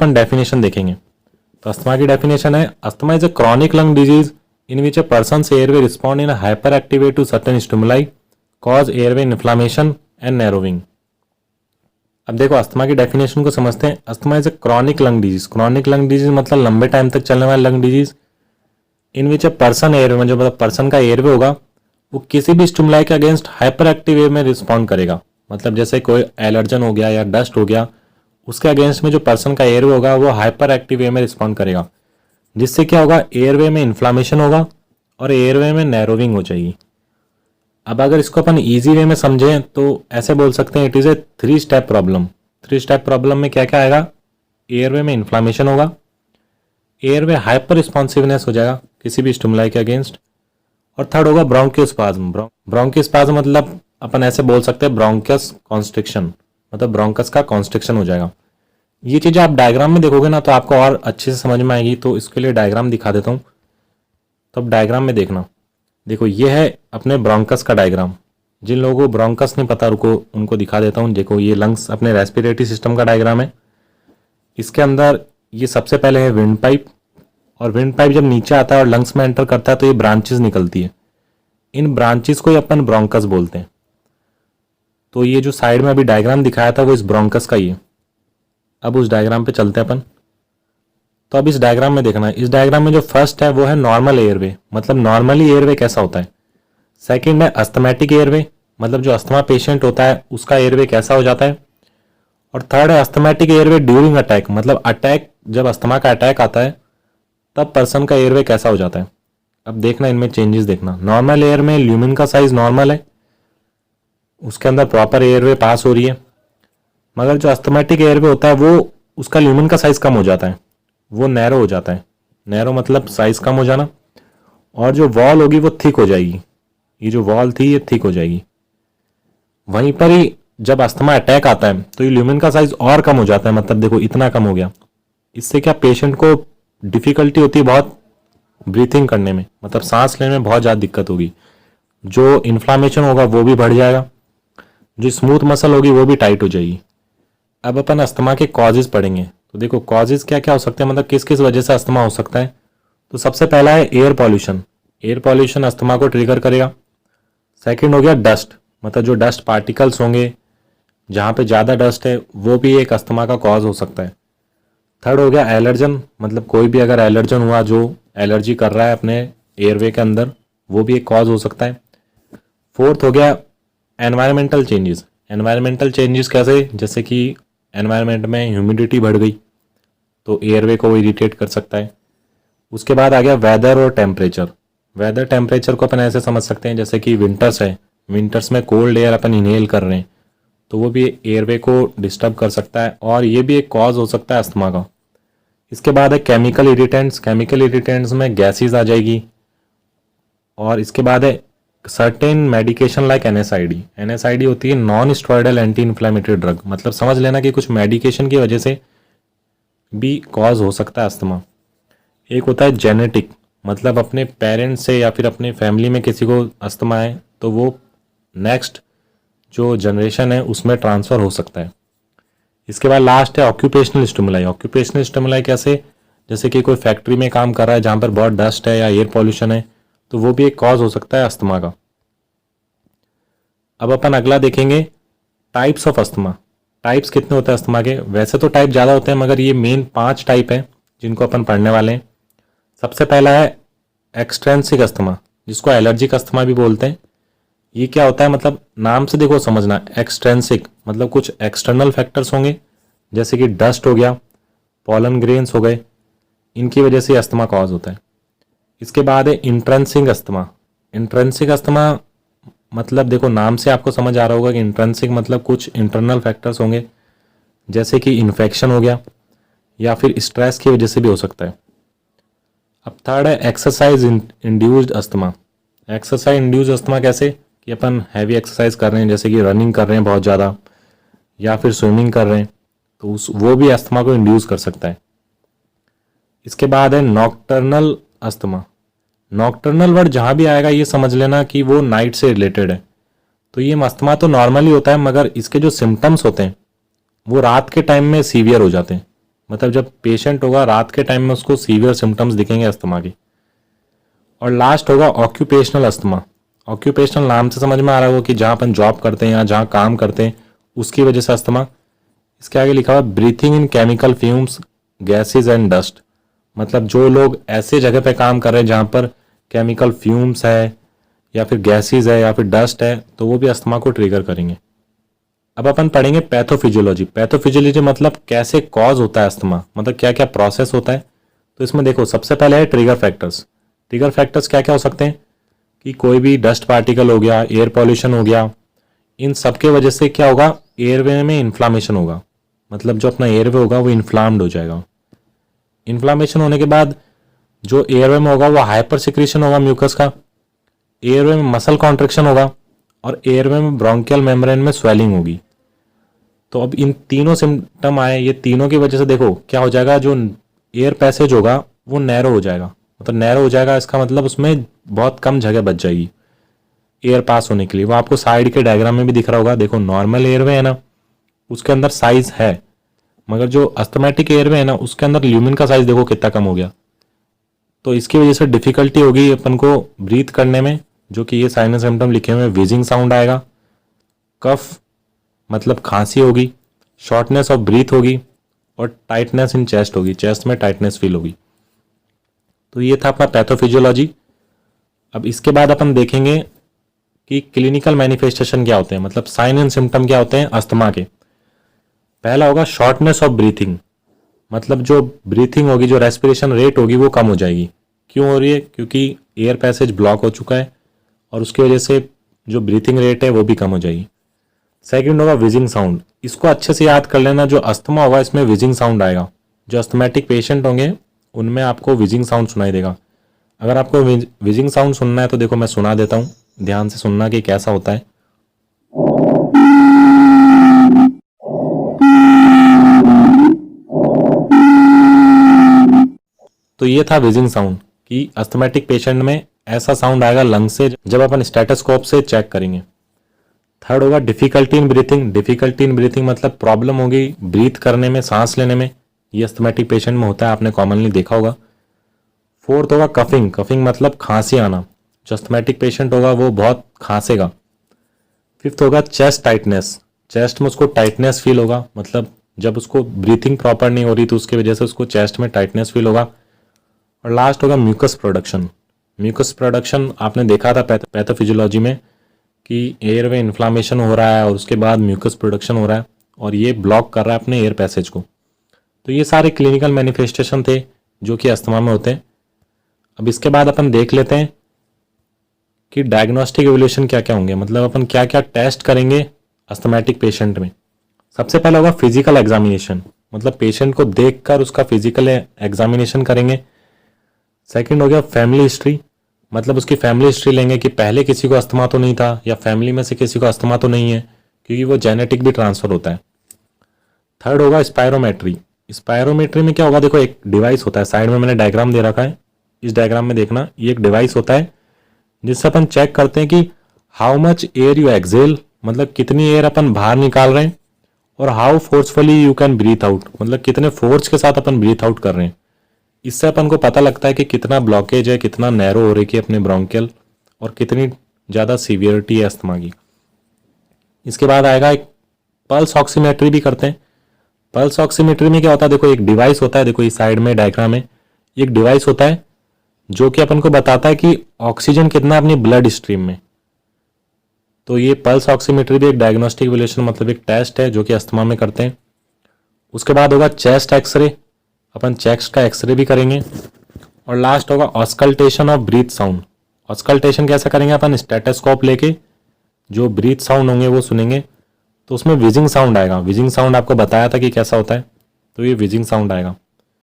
अपन definition देखेंगे। तो asthma की डेफिनेशन है, asthma is a chronic lung disease in which a person's airway respond in hyper active way to certain stimuli cause airway inflammation and narrowing. अब देखो asthma की definition को समझते हैं। Asthma is a chronic lung disease, chronic lung disease मतलब लंबे time तक चलने वाला lung disease, in which a person airway में जो मतलब पर्सन का एयरवे होगा वो किसी भी स्टिमुलाई के अगेंस्ट हाइपर एक्टिव वे में रिस्पॉन्ड करेगा। मतलब जैसे कोई एलर्जन हो गया या डस्ट हो गया, उसके अगेंस्ट में जो पर्सन का एयरवे होगा वो हाइपर एक्टिव वे में रिस्पॉन्ड करेगा, जिससे क्या होगा, एयरवे में इन्फ्लामेशन होगा और एयरवे में नैरोविंग हो जाएगी। अब अगर इसको अपन इजी वे में समझें तो ऐसे बोल सकते हैं, it is a 3 step problem. 3 step problem में क्या क्या आएगा, एयरवे में इन्फ्लामेशन होगा, एयरवे हाइपर रिस्पॉन्सिवनेस हो जाएगा किसी भी स्टिमुलाई के अगेंस्ट, और थर्ड होगा ब्रोंकियोस्पाज्म। ब्रोंकियोस्पाज्म मतलब अपन ऐसे बोल सकते हैं ब्रोंकस कॉन्स्ट्रिक्शन, मतलब ब्रोंकस का कॉन्स्ट्रिक्शन हो जाएगा। ये चीज़ आप डायग्राम में देखोगे ना तो आपको और अच्छे से समझ में आएगी, तो इसके लिए डायग्राम दिखा देता हूँ। तो अब डायग्राम में देखना, देखो ये है अपने ब्रोंकस का डायग्राम। जिन लोगों को ब्रोंकस नहीं पता रुको उनको दिखा देता हूँ। देखो ये लंग्स अपने रेस्पिरेटरी सिस्टम का डायग्राम है। इसके अंदर ये सबसे पहले है विंड पाइप, और विंड पाइप जब नीचे आता है और लंग्स में एंटर करता है तो ये ब्रांचेस निकलती है। इन ब्रांचेस को ही अपन ब्रोंकस बोलते हैं। तो ये जो साइड में अभी डायग्राम दिखाया था वो इस ब्रोंकस का ही है। अब उस डायग्राम पे चलते हैं अपन। तो अब इस डायग्राम में देखना है, इस डायग्राम में जो फर्स्ट है वो है नॉर्मल एयरवे, मतलब नॉर्मली एयरवे कैसा होता है। सेकंड है अस्थमैटिक एयरवे, मतलब जो अस्थमा पेशेंट होता है उसका एयरवे कैसा हो जाता है। और थर्ड है अस्थमैटिक एयरवे ड्यूरिंग अटैक, मतलब अटैक, जब अस्थमा का अटैक आता है तब पर्सन का एयरवे कैसा हो जाता है। अब देखना इनमें चेंजेस देखना। नॉर्मल एयर में ल्यूमिन का साइज नॉर्मल है, उसके अंदर प्रॉपर एयरवे पास हो रही है। मगर जो अस्थमैटिक एयरवे होता है वो उसका ल्यूमिन का साइज कम हो जाता है, वो नैरो हो जाता है। नैरो मतलब साइज कम हो जाना, और जो वॉल होगी वो थिक हो जाएगी। ये जो वॉल थी ये थिक हो जाएगी। वहीं पर ही जब अस्थमा अटैक आता है तो ये ल्यूमिन का साइज और कम हो जाता है, मतलब देखो इतना कम हो गया। इससे क्या पेशेंट को डिफिकल्टी होती है बहुत ब्रीथिंग करने में, मतलब सांस लेने में बहुत ज़्यादा दिक्कत होगी। जो इन्फ्लामेशन होगा वो भी बढ़ जाएगा, जो स्मूथ मसल होगी वो भी टाइट हो जाएगी। अब अपन अस्थमा के कॉजेज पढ़ेंगे। तो देखो कॉजेज क्या क्या हो सकते हैं, मतलब किस किस वजह से अस्थमा हो सकता है। तो सबसे पहला है air pollution. Air pollution asthma को ट्रिगर करेगा। सेकंड हो गया डस्ट, मतलब जो डस्ट पार्टिकल्स होंगे, जहाँ पे ज़्यादा डस्ट है वो भी एक अस्थमा का कॉज हो सकता है। थर्ड हो गया एलर्जन, मतलब कोई भी अगर एलर्जन हुआ जो एलर्जी कर रहा है अपने एयरवे के अंदर, वो भी एक कॉज हो सकता है। फोर्थ हो गया एनवायरमेंटल चेंजेस। एनवायरमेंटल चेंजेस कैसे, जैसे कि एनवायरमेंट में ह्यूमिडिटी बढ़ गई तो एयरवे को इरिटेट कर सकता है। उसके बाद आ गया वेदर और टेम्परेचर। वेदर टेम्परेचर को अपन ऐसे समझ सकते हैं, जैसे कि विंटर्स है, विंटर्स में कोल्ड एयर अपन इनहेल कर रहे हैं तो वो भी एयरवे को डिस्टर्ब कर सकता है, और ये भी एक कॉज हो सकता है अस्थमा का। इसके बाद है केमिकल इरिटेंट्स। केमिकल इरिटेंट्स में गैसेस आ जाएगी। और इसके बाद है certain medication like NSAID. NSAID होती है non steroidal anti inflammatory drug, मतलब समझ लेना कि कुछ मेडिकेशन की वजह से भी कॉज हो सकता है अस्थमा। एक होता है जेनेटिक, मतलब अपने पेरेंट्स से या फिर अपने फैमिली में किसी को अस्थमा है तो वो नेक्स्ट जो जनरेशन है उसमें ट्रांसफ़र हो सकता है। इसके बाद लास्ट है ऑक्यूपेशनल स्टिमुलाई। ऑक्यूपेशनल स्टिमुलाई कैसे, जैसे कि कोई फैक्ट्री में काम कर रहा है जहाँ पर बहुत डस्ट है या एयर पॉल्यूशन है तो वो भी एक कॉज हो सकता है अस्थमा का। अब अपन अगला देखेंगे टाइप्स ऑफ अस्थमा। टाइप्स कितने होते हैं अस्थमा के, वैसे तो टाइप ज़्यादा होते हैं मगर ये मेन 5 टाइप है जिनको अपन पढ़ने वाले हैं। सबसे पहला है एक्सट्रेंसिक अस्थमा, जिसको एलर्जिक अस्थमा भी बोलते हैं। ये क्या होता है, मतलब नाम से देखो समझना, एक्सट्रेंसिक मतलब कुछ एक्सटर्नल फैक्टर्स होंगे जैसे कि डस्ट हो गया, पॉलन ग्रेन्स हो गए, इनकी वजह से अस्थमा कॉज होता है। इसके बाद है इंट्रेंसिक अस्थमा। इंट्रेंसिक अस्थमा मतलब देखो नाम से आपको समझ आ रहा होगा कि इंट्रेंसिक मतलब कुछ इंटरनल फैक्टर्स होंगे जैसे कि इन्फेक्शन हो गया या फिर स्ट्रेस की वजह से भी हो सकता है। अब थर्ड है exercise induced asthma. Exercise induced asthma कैसे, कि अपन हैवी एक्सरसाइज कर रहे हैं जैसे कि रनिंग कर रहे हैं बहुत ज़्यादा या फिर स्विमिंग कर रहे हैं तो वो भी अस्थमा को इंड्यूस कर सकता है। इसके बाद है नॉकटर्नल अस्थमा। नॉकटर्नल वर्ड जहाँ भी आएगा ये समझ लेना कि वो नाइट से रिलेटेड है। तो ये अस्थमा तो नॉर्मली होता है मगर इसके जो सिम्टम्स होते हैं वो रात के टाइम में सीवियर हो जाते हैं। मतलब जब पेशेंट होगा रात के टाइम में उसको सीवियर सिम्टम्स दिखेंगे अस्थमा के। और लास्ट होगा ऑक्यूपेशनल अस्थमा। ऑक्यूपेशनल नाम से समझ में आ रहा होगा कि जहाँ अपन जॉब करते हैं या जहाँ काम करते हैं उसकी वजह से अस्थमा। इसके आगे लिखा हुआ breathing in chemical fumes gases and dust. मतलब जो लोग ऐसे जगह पे काम कर रहे हैं जहाँ पर केमिकल फ्यूम्स है या फिर गैसेज है या फिर डस्ट है, तो वो भी अस्थमा को ट्रिगर करेंगे। अब अपन पढ़ेंगे पैथोफिजियोलॉजी। पैथोफिजियोलॉजी मतलब कैसे कॉज होता है अस्थमा, मतलब क्या क्या प्रोसेस होता है। तो इसमें देखो सबसे पहले है ट्रिगर फैक्टर्स। ट्रिगर फैक्टर्स क्या क्या हो सकते हैं कि कोई भी डस्ट पार्टिकल हो गया, एयर पॉल्यूशन हो गया, इन सब के वजह से क्या होगा, एयरवे में इन्फ्लामेशन होगा। मतलब जो अपना एयरवे होगा वो इन्फ्लाम्ड हो जाएगा। इन्फ्लामेशन होने के बाद जो एयरवे में होगा वो हाइपर सिक्रीशन होगा म्यूकस का, एयरवे में मसल कॉन्ट्रेक्शन होगा और एयरवे में ब्रोंकियल मेम्ब्रेन में स्वेलिंग होगी। तो अब इन तीनों सिम्टम आए, ये तीनों की वजह से देखो क्या हो जाएगा, जो एयर पैसेज होगा वो नैरो हो जाएगा। मतलब नैरो हो जाएगा इसका मतलब उसमें बहुत कम जगह बच जाएगी एयर पास होने के लिए। वो आपको साइड के डायग्राम में भी दिख रहा होगा। देखो नॉर्मल एयरवे है ना, उसके अंदर साइज है, मगर जो अस्थमैटिक एयरवे है ना उसके अंदर ल्यूमिन का साइज देखो कितना कम हो गया। तो इसकी वजह से डिफिकल्टी होगी अपन को ब्रीथ करने में, जो कि ये साइनस सिम्टम लिखे हुए हैं। विजिंग साउंड आएगा, कफ मतलब खांसी होगी, शॉर्टनेस ऑफ ब्रीथ होगी और टाइटनेस इन चेस्ट होगी, चेस्ट में टाइटनेस फील होगी। तो ये था अपना पैथोफिजियोलॉजी। अब इसके बाद अपन देखेंगे कि क्लिनिकल मैनिफेस्टेशन क्या होते हैं, मतलब साइन एंड सिम्टम क्या होते हैं अस्थमा के। पहला होगा शॉर्टनेस ऑफ ब्रीथिंग। मतलब जो ब्रीथिंग होगी, जो रेस्पिरेशन रेट होगी वो कम हो जाएगी। क्यों हो रही है? क्योंकि एयर पैसेज ब्लॉक हो चुका है और उसकी वजह से जो ब्रीथिंग रेट है वो भी कम हो जाएगी। सेकंड होगा विजिंग साउंड। इसको अच्छे से याद कर लेना, जो अस्थमा होगा इसमें विजिंग साउंड आएगा। जो अस्थमेटिक पेशेंट होंगे उनमें आपको विजिंग साउंड सुनाई देगा। अगर आपको विजिंग साउंड सुनना है तो देखो मैं सुना देता हूँ, ध्यान से सुनना कि कैसा होता है। तो ये था विजिंग साउंड कि अस्थमेटिक पेशेंट में ऐसा साउंड आएगा लंग से जब अपन स्टेथोस्कोप से चेक करेंगे। थर्ड होगा difficulty in breathing. Difficulty in breathing मतलब प्रॉब्लम होगी ब्रीथ करने में, सांस लेने में। ये अस्थमेटिक पेशेंट में होता है, आपने कॉमनली देखा होगा। फोर्थ होगा कफिंग। कफिंग मतलब खांसी आना। जो अस्थमेटिक पेशेंट होगा वो बहुत खांसेगा। फिफ्थ होगा चेस्ट टाइटनेस। चेस्ट में उसको टाइटनेस फील होगा, मतलब जब उसको ब्रीथिंग प्रॉपर नहीं हो रही तो उसकी वजह से उसको चेस्ट में टाइटनेस फील होगा। और लास्ट होगा म्यूकस प्रोडक्शन। म्यूकस प्रोडक्शन आपने देखा था पैथोफिजियोलॉजी में कि एयर में इन्फ्लामेशन हो रहा है और उसके बाद म्यूकस प्रोडक्शन हो रहा है और ये ब्लॉक कर रहा है अपने एयर पैसेज को। तो ये सारे क्लिनिकल मैनिफेस्टेशन थे जो कि अस्थमा में होते हैं। अब इसके बाद अपन देख लेते हैं कि डायग्नोस्टिक एवोल्यूशन क्या क्या होंगे, मतलब अपन क्या क्या टेस्ट करेंगे अस्थमेटिक पेशेंट में। सबसे पहला होगा फिजिकल एग्जामिनेशन, मतलब पेशेंट को देखकर उसका फिजिकल एग्जामिनेशन करेंगे। सेकंड हो गया फैमिली हिस्ट्री, मतलब उसकी फैमिली हिस्ट्री लेंगे कि पहले किसी को अस्थमा तो नहीं था या फैमिली में से किसी को अस्थमा तो नहीं है, क्योंकि वो जेनेटिक भी ट्रांसफर होता है। थर्ड होगा स्पायरोमेट्री। स्पायरोमेट्री में क्या होगा, देखो एक डिवाइस होता है, साइड में मैंने डायग्राम दे रखा है, इस डायग्राम में देखना, ये एक डिवाइस होता है जिससे अपन चेक करते हैं कि how much air you exhale, मतलब कितनी एयर अपन बाहर निकाल रहे हैं, और how forcefully you can breathe out, मतलब कितने फोर्स के साथ अपन ब्रीथ आउट कर रहे हैं। इससे अपन को पता लगता है कि कितना ब्लॉकेज है, कितना नैरो हो रही है अपने ब्रोंकियल, और कितनी ज़्यादा सीवियरिटी है अस्थमा की। इसके बाद आएगा एक पल्स ऑक्सीमेट्री भी करते हैं। पल्स ऑक्सीमेट्री में क्या होता है, देखो एक डिवाइस होता है, देखो इस साइड में डायग्राम में एक डिवाइस होता है जो कि अपन को बताता है कि ऑक्सीजन कितना अपनी ब्लड स्ट्रीम में। तो ये पल्स ऑक्सीमेट्री भी एक डायग्नोस्टिक एवोल्यूशन, मतलब एक टेस्ट है जो कि अस्थमा में करते हैं। उसके बाद होगा चेस्ट एक्सरे, अपन चेस्ट का एक्सरे भी करेंगे। और लास्ट होगा auscultation of breath sound. Auscultation कैसे करेंगे, अपन स्टेथोस्कोप लेके जो ब्रीथ साउंड होंगे वो सुनेंगे, तो उसमें विजिंग साउंड आएगा। विजिंग साउंड आपको बताया था कि कैसा होता है, तो ये विजिंग साउंड आएगा।